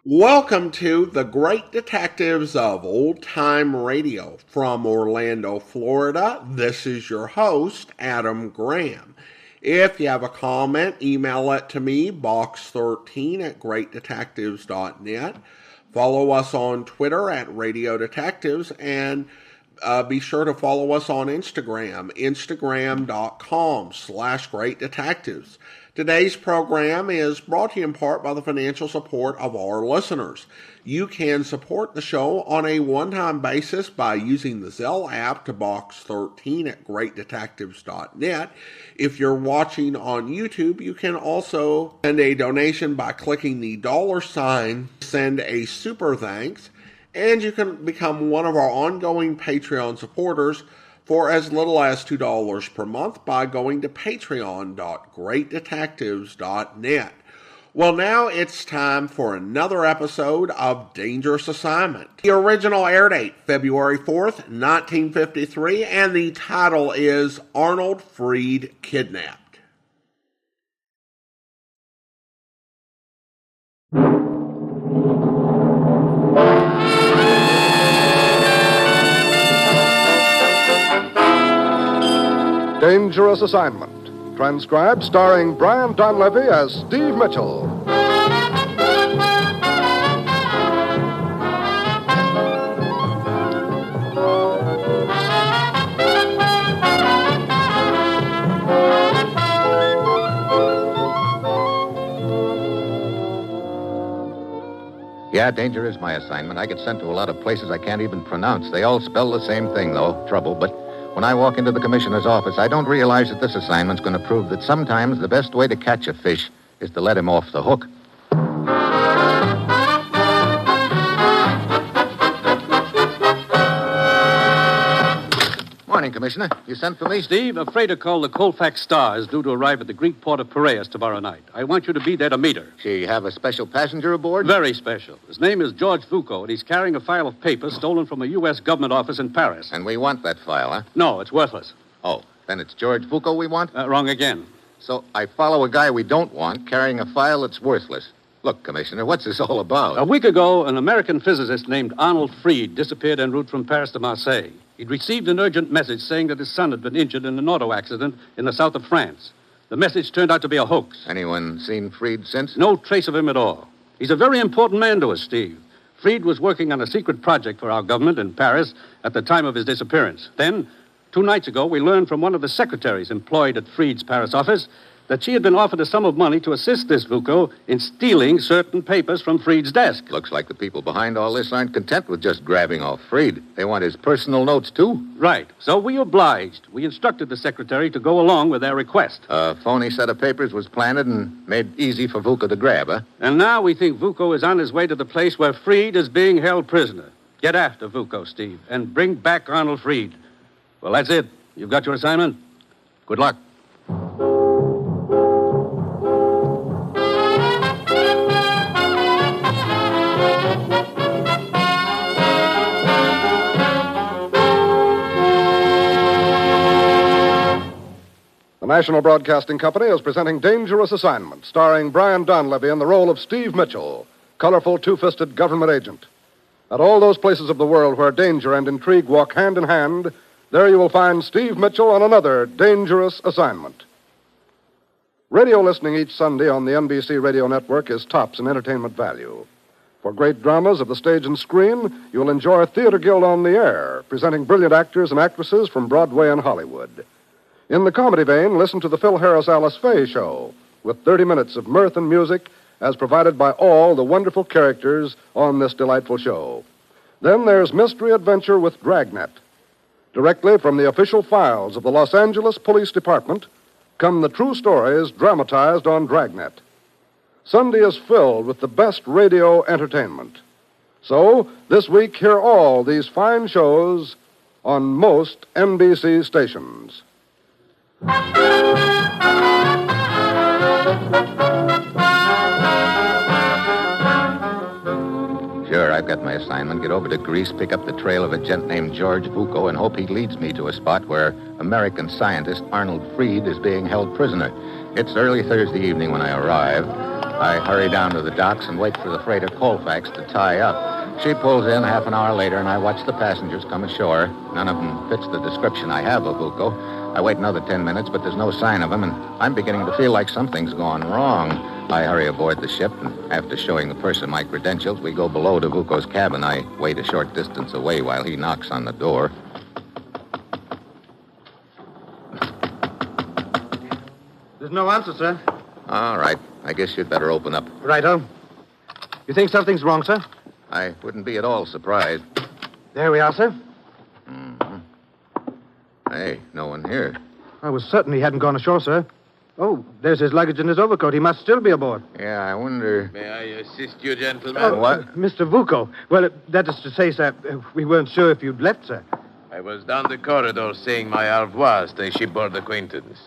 Welcome to The Great Detectives of Old Time Radio. From Orlando, Florida, this is your host, Adam Graham. If you have a comment, email it to me, box13@greatdetectives.net. Follow us on Twitter at Radio Detectives, and be sure to follow us on Instagram, instagram.com/greatdetectives. Today's program is brought to you in part by the financial support of our listeners. You can support the show on a one-time basis by using the Zelle app to box13@greatdetectives.net. If you're watching on YouTube, you can also send a donation by clicking the $, send a super thanks, and you can become one of our ongoing Patreon supporters for as little as $2 per month by going to patreon.greatdetectives.net. Well, now it's time for another episode of Dangerous Assignment. The original air date, February 4th, 1953, and the title is Arnold Freed Kidnapped. Dangerous Assignment, transcribed starring Brian Donlevy as Steve Mitchell. Yeah, danger is my assignment. I get sent to a lot of places I can't even pronounce. They all spell the same thing, though, trouble, but when I walk into the commissioner's office, I don't realize that this assignment's going to prove that sometimes the best way to catch a fish is to let him off the hook. Morning, Commissioner. You sent for me? Steve, a freighter called the Colfax Star is due to arrive at the Greek port of Piraeus tomorrow night. I want you to be there to meet her. She have a special passenger aboard? Very special. His name is George Foucault, and he's carrying a file of papers stolen from a U.S. government office in Paris. And we want that file, huh? No, it's worthless. Oh, then it's George Foucault we want? Wrong again. So I follow a guy we don't want carrying a file that's worthless. Look, Commissioner, what's this all about? A week ago, an American physicist named Arnold Freed disappeared en route from Paris to Marseille. He'd received an urgent message saying that his son had been injured in an auto accident in the south of France. The message turned out to be a hoax. Anyone seen Freed since? No trace of him at all. He's a very important man to us, Steve. Freed was working on a secret project for our government in Paris at the time of his disappearance. Then, 2 nights ago, we learned from one of the secretaries employed at Freed's Paris office that she had been offered a sum of money to assist this Foucault in stealing certain papers from Freed's desk. Looks like the people behind all this aren't content with just grabbing off Freed. They want his personal notes, too. Right. So we obliged. We instructed the secretary to go along with their request. A phony set of papers was planted and made easy for Foucault to grab, huh? And now we think Foucault is on his way to the place where Freed is being held prisoner. Get after Foucault, Steve, and bring back Arnold Freed. Well, that's it. You've got your assignment. Good luck. The National Broadcasting Company is presenting Dangerous Assignment, starring Brian Donlevy in the role of Steve Mitchell, colorful two-fisted government agent. At all those places of the world where danger and intrigue walk hand in hand, there you will find Steve Mitchell on another Dangerous Assignment. Radio listening each Sunday on the NBC radio network is tops in entertainment value. For great dramas of the stage and screen, you'll enjoy Theater Guild on the Air, presenting brilliant actors and actresses from Broadway and Hollywood. In the comedy vein, listen to the Phil Harris-Alice Faye Show, with 30 minutes of mirth and music as provided by all the wonderful characters on this delightful show. Then there's Mystery Adventure with Dragnet. Directly from the official files of the Los Angeles Police Department come the true stories dramatized on Dragnet. Sunday is filled with the best radio entertainment. So, this week, hear all these fine shows on most NBC stations. Sure, I've got my assignment. Get over to Greece, pick up the trail of a gent named George Vuko, and hope he leads me to a spot where American scientist Arnold Freed is being held prisoner. It's early Thursday evening when I arrive. I hurry down to the docks and wait for the freighter Colfax to tie up. She pulls in half an hour later, and I watch the passengers come ashore. None of them fits the description I have of Vuko. I wait another 10 minutes, but there's no sign of him, and I'm beginning to feel like something's gone wrong. I hurry aboard the ship, and after showing the purser my credentials, we go below to Vuko's cabin. I wait a short distance away while he knocks on the door. There's no answer, sir. All right. I guess you'd better open up. Righto. You think something's wrong, sir? I wouldn't be at all surprised. There we are, sir. Mm-hmm. Hey, no one here. I was certain he hadn't gone ashore, sir. Oh, there's his luggage and his overcoat. He must still be aboard. Yeah, I wonder... May I assist you, gentlemen? Oh, what? Mr. Vuko. Well, that is to say, sir, we weren't sure if you'd left, sir. I was down the corridor saying my au revoir to a shipboard acquaintance.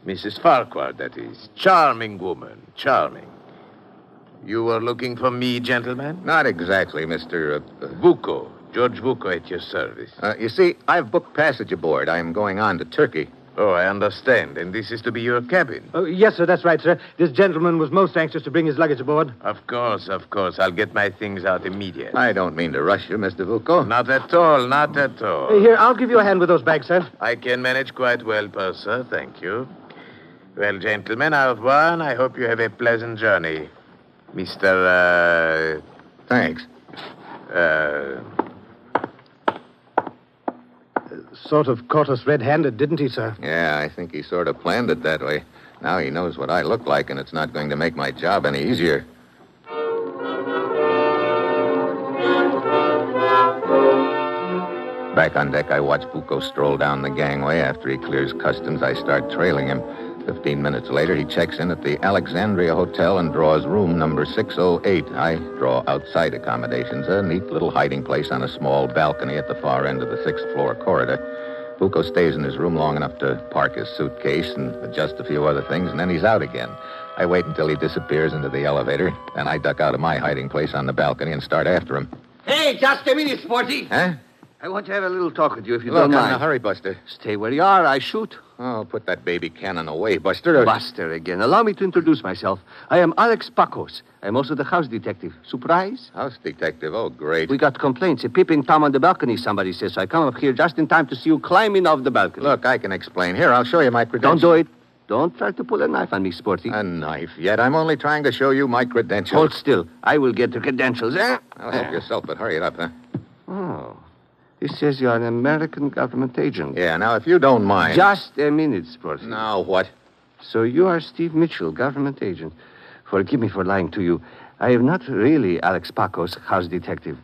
Mrs. Farquhar, that is. Charming woman. Charming. You were looking for me, gentlemen? Not exactly, Mr. Vuko. George Vuko at your service. You see, I've booked passage aboard. I'm going on to Turkey. Oh, I understand. And this is to be your cabin? Oh, yes, sir, that's right, sir. This gentleman was most anxious to bring his luggage aboard. Of course. I'll get my things out immediately. I don't mean to rush you, Mr. Vuko. Not at all. Here, I'll give you a hand with those bags, sir. I can manage quite well, purser. Thank you. Well, gentlemen, au revoir, and I hope you have a pleasant journey. Mr. Thanks. Sort of caught us red-handed, didn't he, sir? Yeah, I think he sort of planned it that way. Now he knows what I look like, and it's not going to make my job any easier. Back on deck, I watch Vuko stroll down the gangway. After he clears customs, I start trailing him. 15 minutes later, he checks in at the Alexandria Hotel and draws room number 608. I draw outside accommodations, a neat little hiding place on a small balcony at the far end of the 6th floor corridor. Vuko stays in his room long enough to park his suitcase and adjust a few other things, and then he's out again. I wait until he disappears into the elevator. Then I duck out of my hiding place on the balcony and start after him. Hey, just a minute, Sporty. Huh? I want to have a little talk with you if you Look, don't I'm mind. in a hurry, Buster. Stay where you are. I shoot. Oh, put that baby cannon away, Buster. Buster again. Allow me to introduce myself. I am Alex Pacos. I'm also the house detective. Surprise? House detective. Oh, great. We got complaints. A peeping Tom on the balcony, somebody says. So I come up here just in time to see you climbing off the balcony. Look, I can explain. Here, I'll show you my credentials. Don't do it. Don't try to pull a knife on me, Sporty. A knife yet? I'm only trying to show you my credentials. Hold still. I will get the credentials, eh? I'll help yourself, but hurry it up, huh? Oh. This says you're an American government agent. Yeah, now, if you don't mind... Just a minute, Sporty. Now, what? So you are Steve Mitchell, government agent. Forgive me for lying to you. I am not really Alex Pacos, house detective.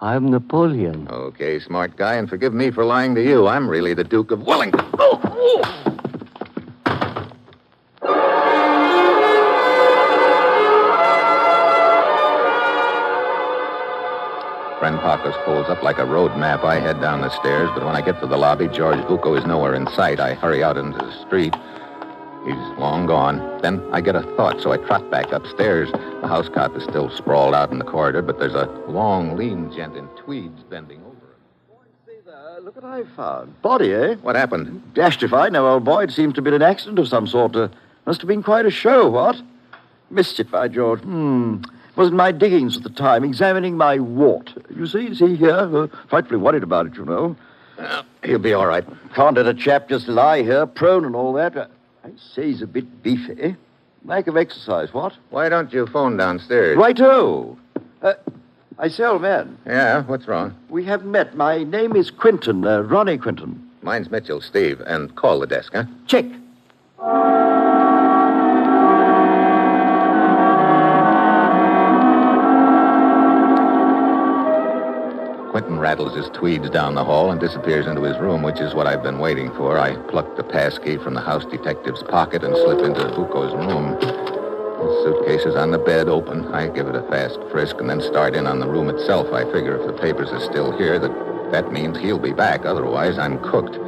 I'm Napoleon. Okay, smart guy, and forgive me for lying to you. I'm really the Duke of Wellington. Friend Pacos pulls up like a road map. I head down the stairs, but when I get to the lobby, George Vuko is nowhere in sight. I hurry out into the street. He's long gone. Then I get a thought, so I trot back upstairs. The house cop is still sprawled out in the corridor, but there's a long, lean gent in tweeds bending over him. See there, look what I found. Body, eh? What happened? Dashed if I know, old boy. It seems to have been an accident of some sort. Must have been quite a show, what? Mischief, by George. Was in my diggings at the time, examining my wart. You see here? Frightfully worried about it, you know. He'll be all right. Can't let a chap just lie here, prone and all that. I say he's a bit beefy. Lack of exercise, what? Why don't you phone downstairs? Righto. I say, old man. Yeah, what's wrong? We haven't met. My name is Quinton, Ronnie Quinton. Mine's Mitchell, Steve. And call the desk, huh? Check. Quentin rattles his tweeds down the hall and disappears into his room, which is what I've been waiting for. I pluck the passkey from the house detective's pocket and slip into Vuko's room. His suitcase is on the bed, open. I give it a fast frisk and then start in on the room itself. I figure if the papers are still here, that That means he'll be back. Otherwise, I'm cooked.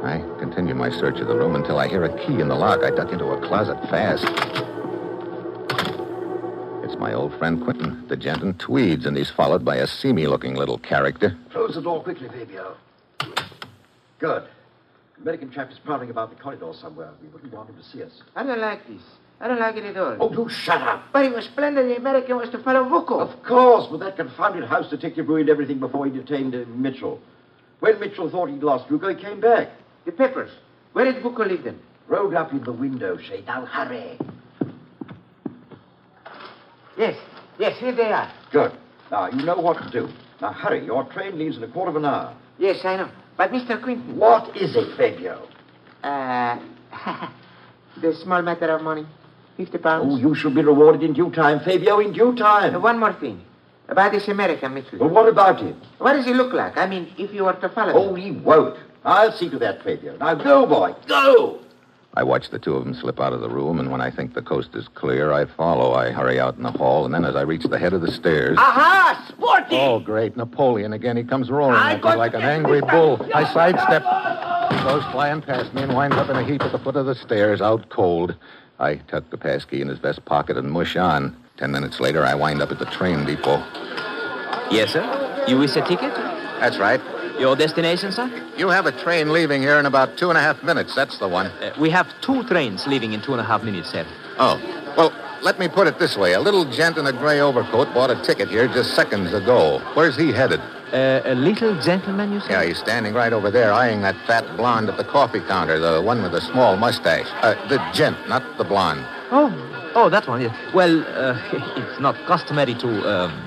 I continue my search of the room until I hear a key in the lock. I duck into a closet fast. It's my old friend Quentin, the gent in tweeds, and he's followed by a seamy-looking little character. Close the door quickly, Fabio. Good. The American chap is prowling about the corridor somewhere. We wouldn't want him to see us. I don't like this. I don't like it at all. Oh, you shut up. But it was splendid. The American was to follow Vuko. Of course, but that confounded house detective ruined everything before he detained Mitchell. When Mitchell thought he'd lost Vuko, he came back. The papers. Where did Vuko leave them? Rolled up in the window shade. Now, hurry. Yes, here they are. Good. Now, you know what to do. Now, hurry. Your train leaves in a quarter of an hour. Yes, I know. But Mr. Quinton... What is it, Fabio? The small matter of money. 50 pounds. Oh, you shall be rewarded in due time, Fabio, in due time. One more thing. About this American Mitchell. Well, what about him? What does he look like? I mean, if you were to follow Oh, him. he won't. I'll see to that, Fabio. Now, go, boy. Go! I watch the two of them slip out of the room, and when I think the coast is clear, I follow. I hurry out in the hall, and then as I reach the head of the stairs... Aha! Sporty! Oh, great. Napoleon again. He comes roaring I at me got like to an get angry this bull. guy. I sidestep. He goes flying past me and winds up in a heap at the foot of the stairs, out cold. I tuck the passkey in his vest pocket and mush on. 10 minutes later, I wind up at the train depot. Yes, sir. You wish a ticket? That's right. Your destination, sir? You have a train leaving here in about 2.5 minutes. That's the one. We have 2 trains leaving in 2.5 minutes, sir. Oh. Well, let me put it this way. A little gent in a gray overcoat bought a ticket here just seconds ago. Where's he headed? A little gentleman, you say? Yeah, he's standing right over there, eyeing that fat blonde at the coffee counter, the one with the small mustache. The gent, not the blonde. Oh, that one, yes. Well, it's not customary to,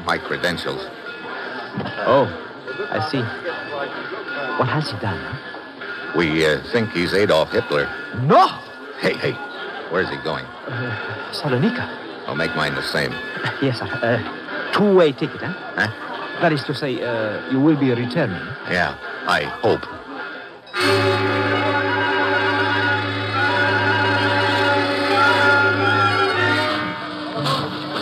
My credentials. Oh, I see. What has he done, huh? We think he's Adolf Hitler. No! Hey, where's he going? Salonika. I'll make mine the same. Yes, sir. 2-way ticket, huh? Huh? That is to say, you will be returning. Yeah, I hope.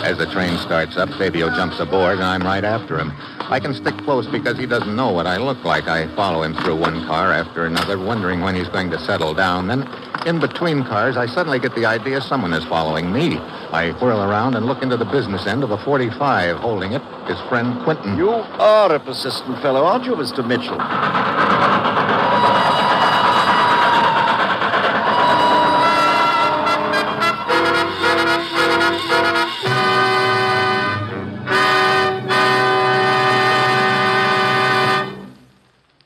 As the train starts up, Fabio jumps aboard, and I'm right after him. I can stick close because he doesn't know what I look like. I follow him through one car after another, wondering when he's going to settle down. Then, in between cars, I suddenly get the idea someone is following me. I whirl around and look into the business end of a 45. Holding it, his friend Quentin. You are a persistent fellow, aren't you, Mr. Mitchell?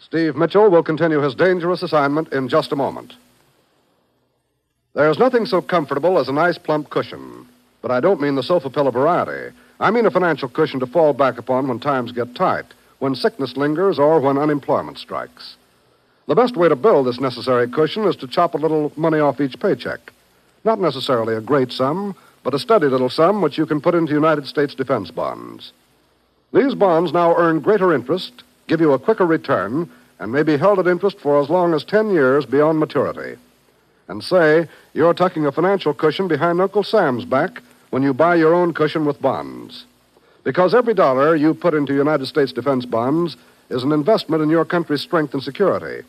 Steve Mitchell will continue his dangerous assignment in just a moment. There's nothing so comfortable as a nice plump cushion. But I don't mean the sofa pillow variety. I mean a financial cushion to fall back upon when times get tight, when sickness lingers, or when unemployment strikes. The best way to build this necessary cushion is to chop a little money off each paycheck. Not necessarily a great sum, but a steady little sum which you can put into United States defense bonds. These bonds now earn greater interest, give you a quicker return, and may be held at interest for as long as 10 years beyond maturity. And say, you're tucking a financial cushion behind Uncle Sam's back when you buy your own cushion with bonds. Because every dollar you put into United States defense bonds is an investment in your country's strength and security.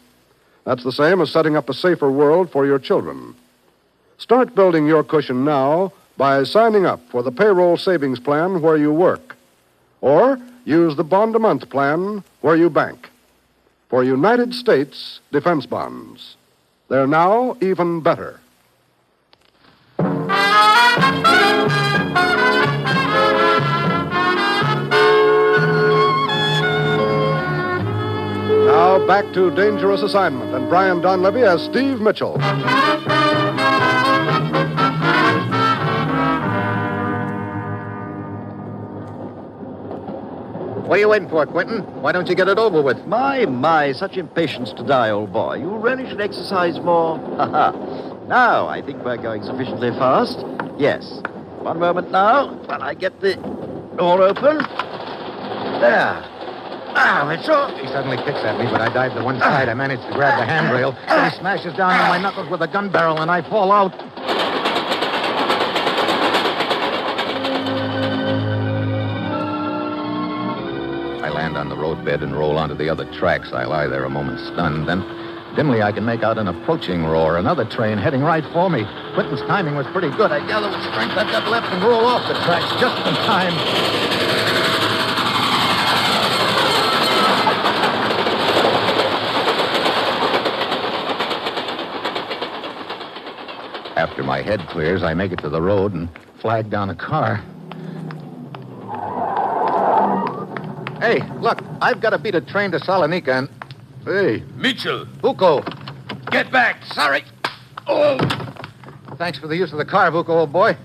That's the same as setting up a safer world for your children. Start building your cushion now by signing up for the payroll savings plan where you work. Or use the bond-a-month plan where you bank. For United States defense bonds. They're now even better. Now back to Dangerous Assignment and Brian Donlevy as Steve Mitchell. What are you waiting for, Quentin? Why don't you get it over with? My, such impatience to die, old boy. You really should exercise more. Now, I think we're going sufficiently fast. Yes. One moment now, while I get the door open. There. Now, Mitchell. He suddenly kicks at me, but I dive to one side. I manage to grab the handrail, but he smashes down on my knuckles with a gun barrel, and I fall out. roadbed and roll onto the other tracks. I lie there a moment stunned. Then, dimly, I can make out an approaching roar. Another train heading right for me. Quentin's timing was pretty good. I gather with strength. I've got left and roll off the tracks just in time. After my head clears, I make it to the road and flag down a car. Hey, look, I've got to beat a train to Salonika and... Hey. Mitchell! Vuko! Get back! Sorry! Oh! Thanks for the use of the car, Vuko, old boy.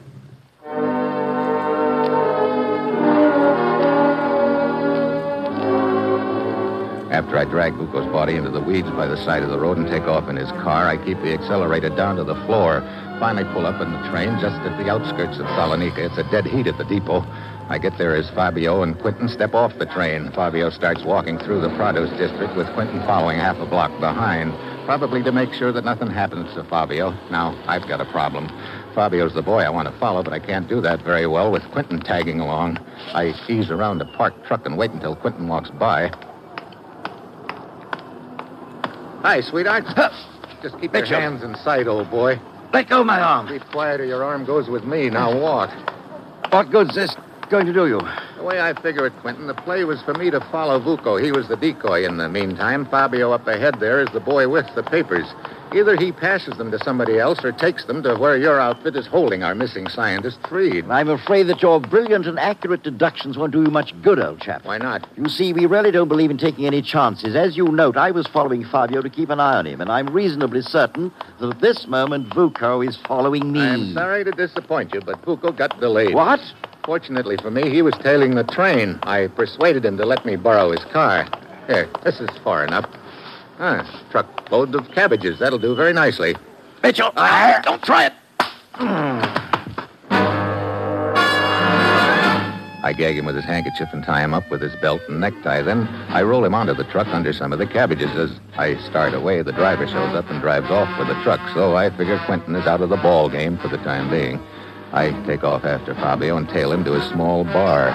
After I drag Vuko's body into the weeds by the side of the road and take off in his car, I keep the accelerator down to the floor. Finally pull up in the train just at the outskirts of Salonika. It's a dead heat at the depot. I get there as Fabio and Quentin step off the train. Fabio starts walking through the produce district with Quentin following half a block behind, probably to make sure that nothing happens to Fabio. Now, I've got a problem. Fabio's the boy I want to follow, but I can't do that very well with Quentin tagging along. I ease around a parked truck and wait until Quentin walks by. Hi, sweetheart. Just keep your hands in sight, old boy. Let go of my arm. Keep quiet or your arm goes with me. Now walk. What good's this going to do you? The way I figure it, Quentin, the play was for me to follow Vuko. He was the decoy. In the meantime, Fabio up ahead there is the boy with the papers. Either he passes them to somebody else or takes them to where your outfit is holding our missing scientist, Freed. I'm afraid that your brilliant and accurate deductions won't do you much good, old chap. Why not? You see, we really don't believe in taking any chances. As you note, I was following Fabio to keep an eye on him, and I'm reasonably certain that at this moment Vuko is following me. I'm sorry to disappoint you, but Vuko got delayed. What? Fortunately for me, he was tailing the train. I persuaded him to let me borrow his car. Here, this is far enough. Truckload of cabbages. That'll do very nicely. Mitchell, don't try it. I gag him with his handkerchief and tie him up with his belt and necktie. Then I roll him onto the truck under some of the cabbages. As I start away, the driver shows up and drives off with the truck. So I figure Quentin is out of the ball game for the time being. I take off after Fabio and tail him to a small bar.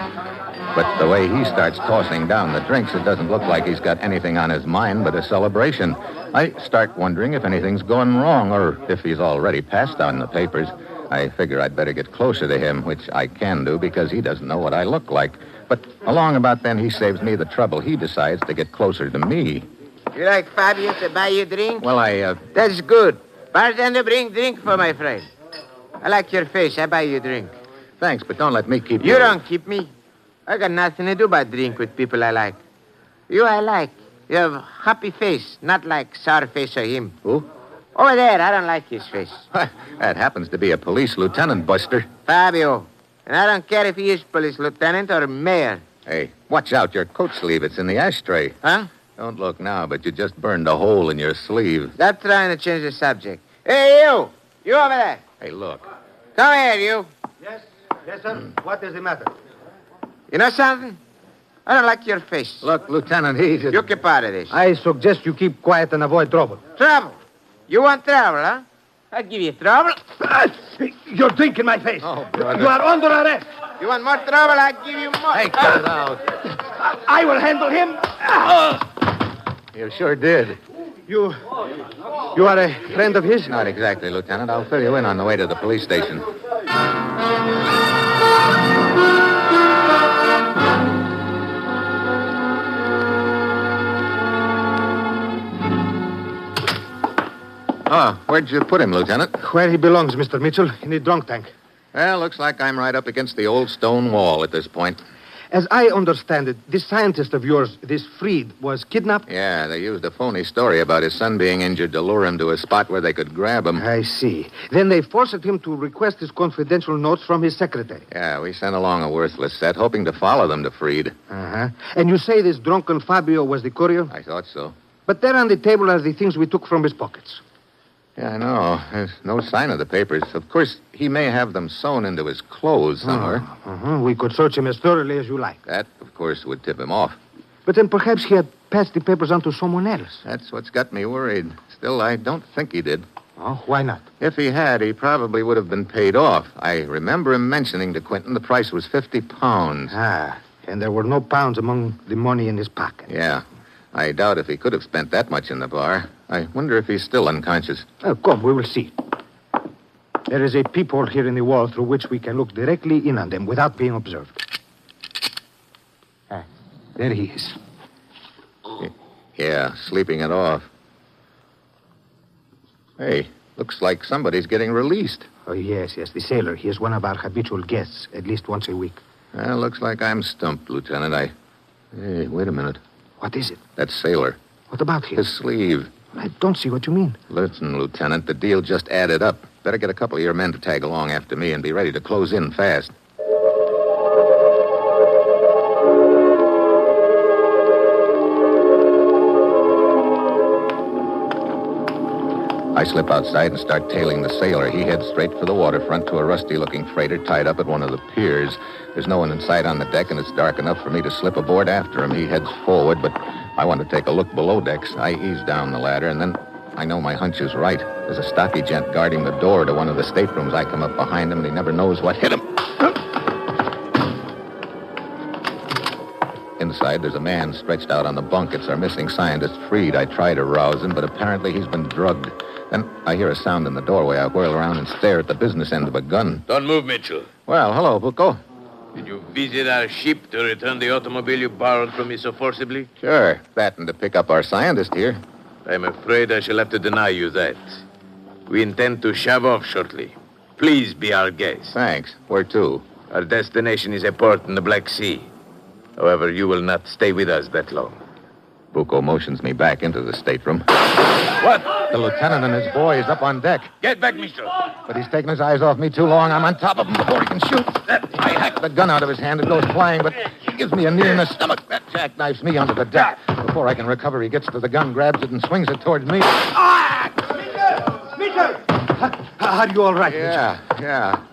But the way he starts tossing down the drinks, it doesn't look like he's got anything on his mind but a celebration. I start wondering if anything's going wrong or if he's already passed on the papers. I figure I'd better get closer to him, which I can do because he doesn't know what I look like. But along about then, he saves me the trouble. He decides to get closer to me. You like Fabio to buy you a drink? Well, That's good. Bartender, bring drink for my friend. I like your face. I buy you a drink. Thanks, but don't let me keep You don't keep me. I got nothing to do but drink with people I like. You I like. You have happy face, not like sour face or him. Who? Over there, I don't like his face. That happens to be a police lieutenant, Buster. Fabio. And I don't care if he is police lieutenant or mayor. Hey, watch out, your coat sleeve. It's in the ashtray. Huh? Don't look now, but you just burned a hole in your sleeve. Stop trying to change the subject. Hey, you! You over there. Hey, look. Come here, you. Yes, sir. What is the matter? You know something? I don't like your face. Look, Lieutenant, he just... You keep out of this. I suggest you keep quiet and avoid trouble. Trouble? You want trouble, huh? I'll give you trouble. You're drinking my face. Oh, brother. You are under arrest. You want more trouble? I'll give you more. Hey, cut it out. I will handle him. You sure did. You are a friend of his? Not exactly, Lieutenant. I'll fill you in on the way to the police station. Oh, where'd you put him, Lieutenant? Where he belongs, Mr. Mitchell, in the drunk tank. Well, looks like I'm right up against the old stone wall at this point. As I understand it, this scientist of yours, this Freed, was kidnapped? Yeah, they used a phony story about his son being injured to lure him to a spot where they could grab him. I see. Then they forced him to request his confidential notes from his secretary. Yeah, we sent along a worthless set, hoping to follow them to Freed. Uh-huh. And you say this drunken Fabio was the courier? I thought so. But there on the table are the things we took from his pockets. Yeah, I know. There's no sign of the papers. Of course, he may have them sewn into his clothes somewhere. Uh-huh. We could search him as thoroughly as you like. That, of course, would tip him off. But then perhaps he had passed the papers on to someone else. That's what's got me worried. Still, I don't think he did. Oh, why not? If he had, he probably would have been paid off. I remember him mentioning to Quentin the price was £50. Ah, And there were no pounds among the money in his pocket. Yeah. I doubt if he could have spent that much in the bar. I wonder if he's still unconscious. Come, we will see. There is a peephole here in the wall through which we can look directly in on them without being observed. There he is. Yeah, sleeping it off. Hey, looks like somebody's getting released. Oh, yes. The sailor. He is one of our habitual guests, at least once a week. Well, looks like I'm stumped, Lieutenant. Hey, wait a minute. What is it? That sailor. What about him? His sleeve. I don't see what you mean. Listen, Lieutenant, the deal just added up. Better get a couple of your men to tag along after me and be ready to close in fast. I slip outside and start tailing the sailor. He heads straight for the waterfront to a rusty-looking freighter tied up at one of the piers. There's no one in sight on the deck, and it's dark enough for me to slip aboard after him. He heads forward, but I want to take a look below decks. I ease down the ladder, and then I know my hunch is right. There's a stocky gent guarding the door to one of the staterooms. I come up behind him, and he never knows what hit him. Inside, there's a man stretched out on the bunk. It's our missing scientist, Freed. I try to rouse him, but apparently he's been drugged. Then I hear a sound in the doorway. I whirl around and stare at the business end of a gun. Don't move, Mitchell. Well, hello, Bucco. Did you visit our ship to return the automobile you borrowed from me so forcibly? Sure. That and to pick up our scientist here. I'm afraid I shall have to deny you that. We intend to shove off shortly. Please be our guest. Thanks. Where to? Our destination is a port in the Black Sea. However, you will not stay with us that long. Bucco motions me back into the stateroom. What? The lieutenant and his boy is up on deck. Get back, Mitchell. But he's taken his eyes off me too long. I'm on top of him before he can shoot. I hack the gun out of his hand. It goes flying, but he gives me a knee in the stomach. That jackknifes me under the deck. Before I can recover, he gets to the gun, grabs it, and swings it towards me. Mitchell! Are you all right, Yeah.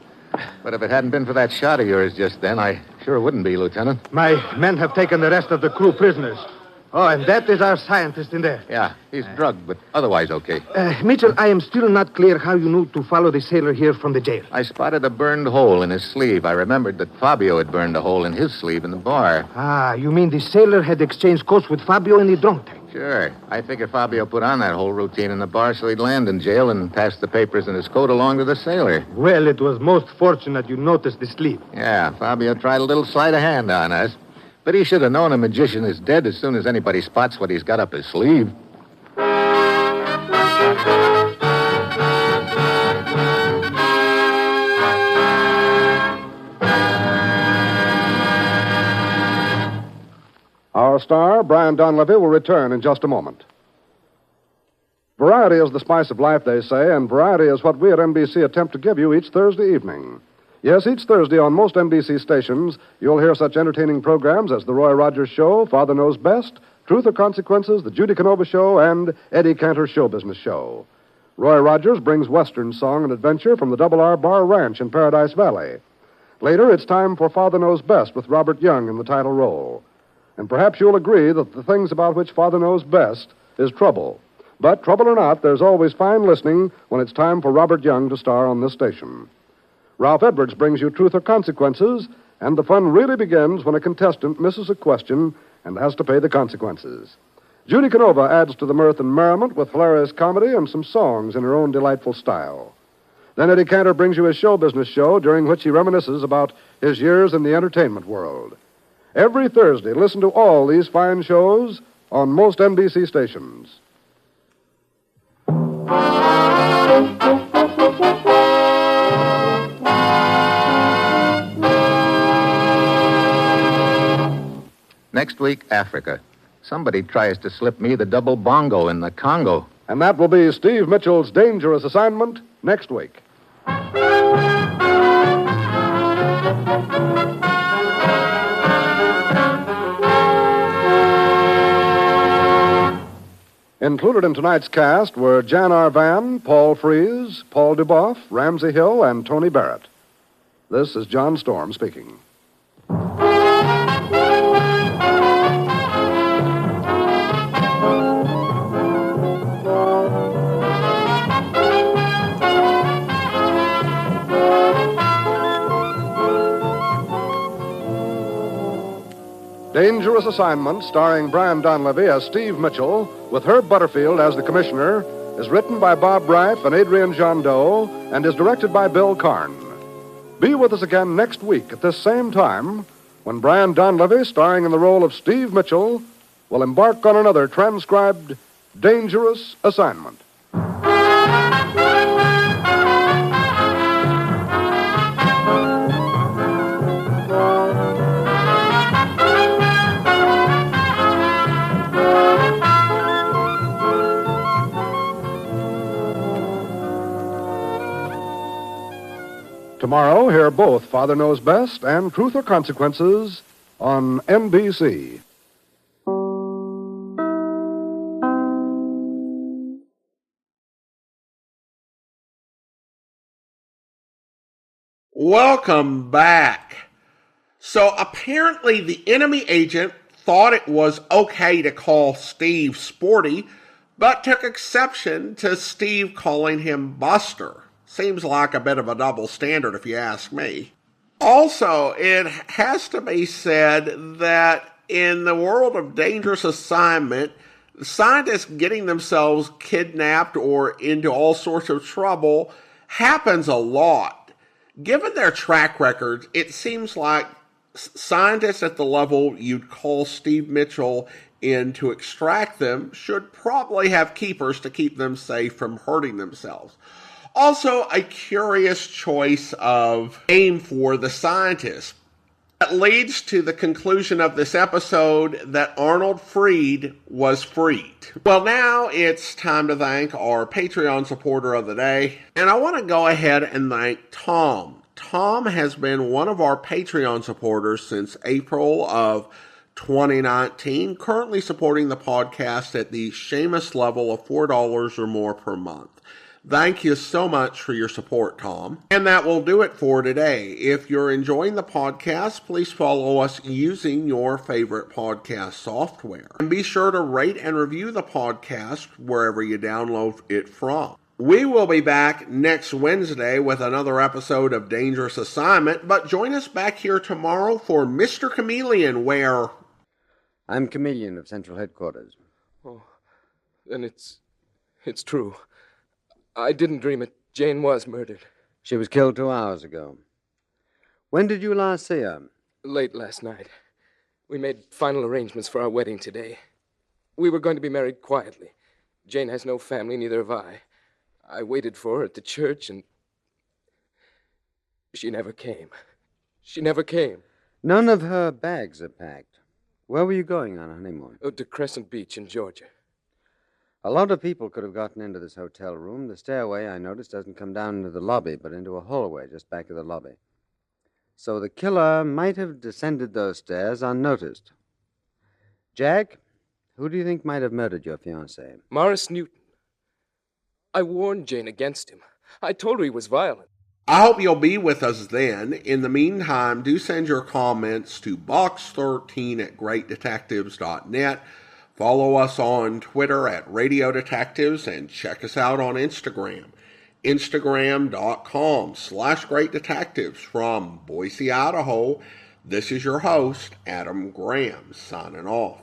But if it hadn't been for that shot of yours just then, I sure wouldn't be, Lieutenant. My men have taken the rest of the crew prisoners. Oh, and that is our scientist in there. Yeah, he's drugged, but otherwise okay. Mitchell, I am still not clear how you knew to follow the sailor here from the jail. I spotted a burned hole in his sleeve. I remembered that Fabio had burned a hole in his sleeve in the bar. Ah, you mean the sailor had exchanged coats with Fabio in the drunk tank? Sure. I figure Fabio put on that whole routine in the bar so he'd land in jail and pass the papers in his coat along to the sailor. Well, it was most fortunate you noticed the sleeve. Yeah, Fabio tried a little sleight of hand on us. But he should have known a magician is dead as soon as anybody spots what he's got up his sleeve. Our star, Brian Donlevy, will return in just a moment. Variety is the spice of life, they say, and variety is what we at NBC attempt to give you each Thursday evening. Yes, each Thursday on most NBC stations, you'll hear such entertaining programs as The Roy Rogers Show, Father Knows Best, Truth or Consequences, The Judy Canova Show, and Eddie Cantor's Show Business Show. Roy Rogers brings Western song and adventure from the Double R Bar Ranch in Paradise Valley. Later, it's time for Father Knows Best with Robert Young in the title role. And perhaps you'll agree that the things about which Father knows best is trouble. But trouble or not, there's always fine listening when it's time for Robert Young to star on this station. Ralph Edwards brings you Truth or Consequences, and the fun really begins when a contestant misses a question and has to pay the consequences. Judy Canova adds to the mirth and merriment with hilarious comedy and some songs in her own delightful style. Then Eddie Cantor brings you his show business show, during which he reminisces about his years in the entertainment world. Every Thursday, listen to all these fine shows on most NBC stations. Next week, Africa. Somebody tries to slip me the double bongo in the Congo. And that will be Steve Mitchell's dangerous assignment next week. Included in tonight's cast were Jan Arvan, Paul Frees, Paul Dubov, Ramsay Hill, and Tony Barrett. This is John Storm speaking. Dangerous Assignment, starring Brian Donlevy as Steve Mitchell, with Herb Butterfield as the commissioner, is written by Bob Reif and Adrian Jandot and is directed by Bill Karn. Be with us again next week at this same time when Brian Donlevy, starring in the role of Steve Mitchell, will embark on another transcribed Dangerous Assignment. Tomorrow, hear both Father Knows Best and Truth or Consequences on NBC. Welcome back. So apparently the enemy agent thought it was okay to call Steve Sporty, but took exception to Steve calling him Buster. Seems like a bit of a double standard if you ask me. Also, it has to be said that in the world of Dangerous Assignment, scientists getting themselves kidnapped or into all sorts of trouble happens a lot. Given their track records, it seems like scientists at the level you'd call Steve Mitchell in to extract them should probably have keepers to keep them safe from hurting themselves. Also, a curious choice of name for the scientist. That leads to the conclusion of this episode that Arnold Freed was freed. Well, now it's time to thank our Patreon supporter of the day. And I want to go ahead and thank Tom. Tom has been one of our Patreon supporters since April of 2019, currently supporting the podcast at the Seamus level of $4 or more per month. Thank you so much for your support, Tom. And that will do it for today. If you're enjoying the podcast, please follow us using your favorite podcast software. And be sure to rate and review the podcast wherever you download it from. We will be back next Wednesday with another episode of Dangerous Assignment, but join us back here tomorrow for Mr. Chameleon, where... I'm Chameleon of Central Headquarters. Oh, then it's true. I didn't dream it. Jane was murdered. She was killed 2 hours ago. When did you last see her? Late last night. We made final arrangements for our wedding today. We were going to be married quietly. Jane has no family, neither have I. I waited for her at the church, and she never came. She never came. None of her bags are packed. Where were you going on a honeymoon? Oh, to Crescent Beach in Georgia. A lot of people could have gotten into this hotel room. The stairway, I noticed, doesn't come down into the lobby, but into a hallway just back of the lobby. So the killer might have descended those stairs unnoticed. Jack, who do you think might have murdered your fiancée? Morris Newton. I warned Jane against him. I told her he was violent. I hope you'll be with us then. In the meantime, do send your comments to box13@greatdetectives.net. Follow us on Twitter at Radio Detectives and check us out on Instagram. Instagram.com/Great Detectives. From Boise, Idaho, this is your host, Adam Graham, signing off.